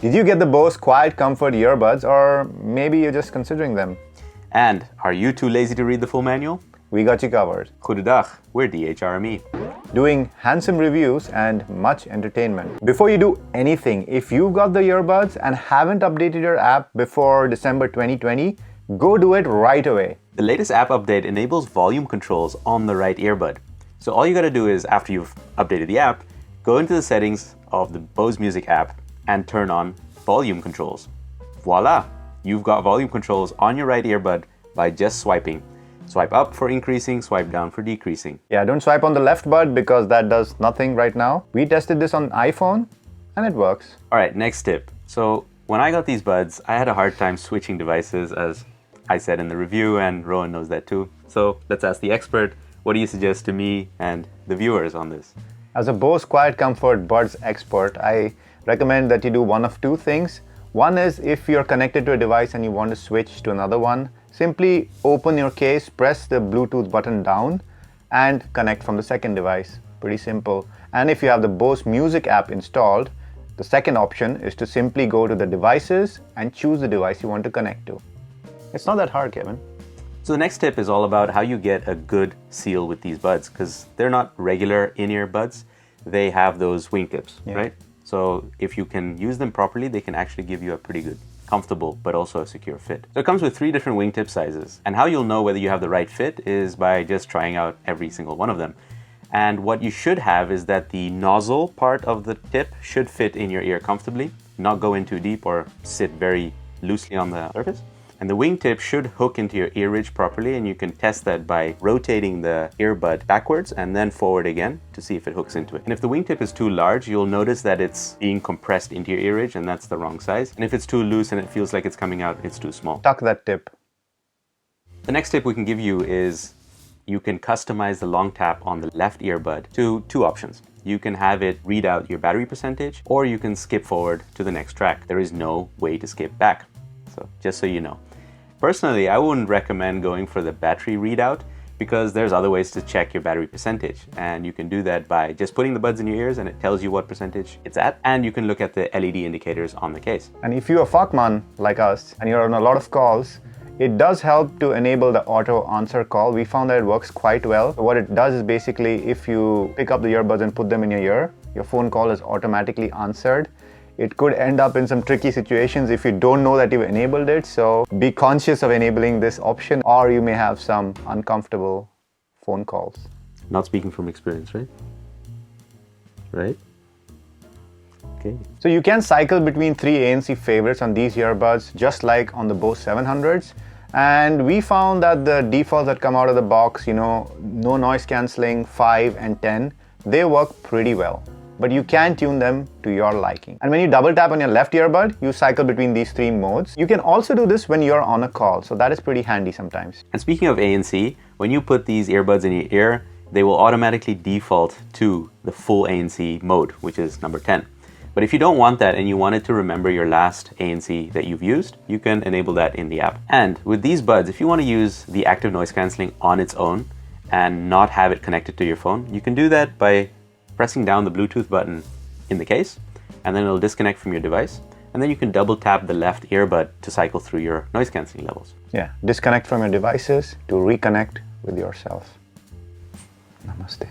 Did you get the Bose QuietComfort Earbuds, or maybe you're just considering them? And are you too lazy to read the full manual? We got you covered. Goedendag, we're DHRME. Doing handsome reviews and much entertainment. Before you do anything, if you've got the earbuds and haven't updated your app before December 2020, go do it right away. The latest app update enables volume controls on the right earbud. So all you gotta do is, after you've updated the app, go into the settings of the Bose Music app and turn on volume controls. Voila! You've got volume controls on your right earbud by just swiping. Swipe up for increasing, swipe down for decreasing. Yeah, don't swipe on the left bud because that does nothing right now. We tested this on iPhone and it works. All right, next tip. So when I got these buds, I had a hard time switching devices, as I said in the review, and Rowan knows that too. So let's ask the expert, what do you suggest to me and the viewers on this? As a Bose QuietComfort Buds expert, I recommend that you do one of two things. One is, if you're connected to a device and you want to switch to another one, simply open your case, press the Bluetooth button down and connect from the second device. Pretty simple. And if you have the Bose Music app installed, the second option is to simply go to the devices and choose the device you want to connect to. It's not that hard, Kevin. So the next tip is all about how you get a good seal with these buds, because they're not regular in-ear buds. They have those wingtips, right? So if you can use them properly, they can actually give you a pretty good, comfortable, but also a secure fit. So it comes with 3 different wingtip sizes. And how you'll know whether you have the right fit is by just trying out every single one of them. And what you should have is that the nozzle part of the tip should fit in your ear comfortably, not go in too deep or sit very loosely on the surface. And the wingtip should hook into your ear ridge properly, and you can test that by rotating the earbud backwards and then forward again to see if it hooks into it. And if the wingtip is too large, you'll notice that it's being compressed into your ear ridge, and that's the wrong size. And if it's too loose and it feels like it's coming out, it's too small. Tuck that tip. The next tip we can give you is you can customize the long tap on the left earbud to 2 options. You can have it read out your battery percentage, or you can skip forward to the next track. There is no way to skip back. So just so you know. Personally, I wouldn't recommend going for the battery readout, because there's other ways to check your battery percentage. And you can do that by just putting the buds in your ears and it tells you what percentage it's at. And you can look at the LED indicators on the case. And if you're a fuckman like us and you're on a lot of calls, it does help to enable the auto answer call. We found that it works quite well. What it does is basically, if you pick up the earbuds and put them in your ear, your phone call is automatically answered. It could end up in some tricky situations if you don't know that you've enabled it. So be conscious of enabling this option, or you may have some uncomfortable phone calls. Not speaking from experience, right? Right? Okay. So you can cycle between 3 ANC favorites on these earbuds, just like on the Bose 700s. And we found that the defaults that come out of the box, no noise cancelling, 5 and 10, they work pretty well. But you can tune them to your liking. And when you double tap on your left earbud, you cycle between these 3 modes. You can also do this when you're on a call, so that is pretty handy sometimes. And speaking of ANC, when you put these earbuds in your ear, they will automatically default to the full ANC mode, which is number 10. But if you don't want that and you want it to remember your last ANC that you've used, you can enable that in the app. And with these buds, if you want to use the active noise cancelling on its own and not have it connected to your phone, you can do that by pressing down the Bluetooth button in the case, and then it'll disconnect from your device. And then you can double tap the left earbud to cycle through your noise cancelling levels. Yeah, disconnect from your devices to reconnect with yourself. Namaste.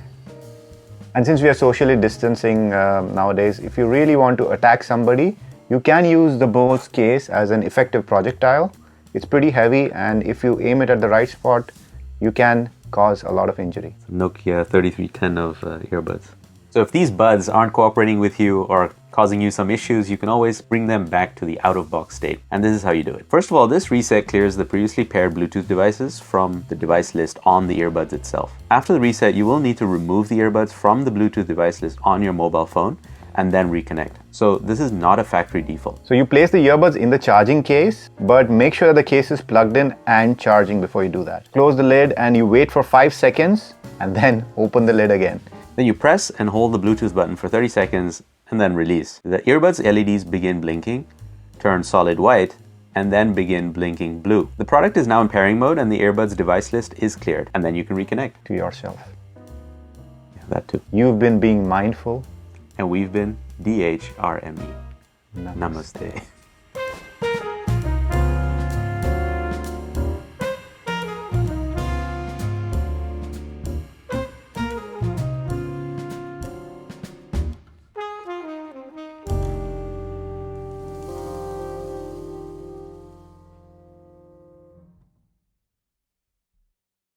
And since we are socially distancing nowadays, if you really want to attack somebody, you can use the Bose case as an effective projectile. It's pretty heavy, and if you aim it at the right spot, you can cause a lot of injury. Nokia 3310 of earbuds. So if these buds aren't cooperating with you or causing you some issues, you can always bring them back to the out-of-box state. And this is how you do it. First of all, this reset clears the previously paired Bluetooth devices from the device list on the earbuds itself. After the reset, you will need to remove the earbuds from the Bluetooth device list on your mobile phone and then reconnect. So this is not a factory default. So you place the earbuds in the charging case, but make sure the case is plugged in and charging before you do that. Close the lid and you wait for 5 seconds and then open the lid again. Then you press and hold the Bluetooth button for 30 seconds and then release. The earbuds LEDs begin blinking, turn solid white, and then begin blinking blue. The product is now in pairing mode and the earbuds device list is cleared, and then you can reconnect. To yourself. Yeah, that too. You've been being mindful. And we've been DHRME. Namaste. Namaste.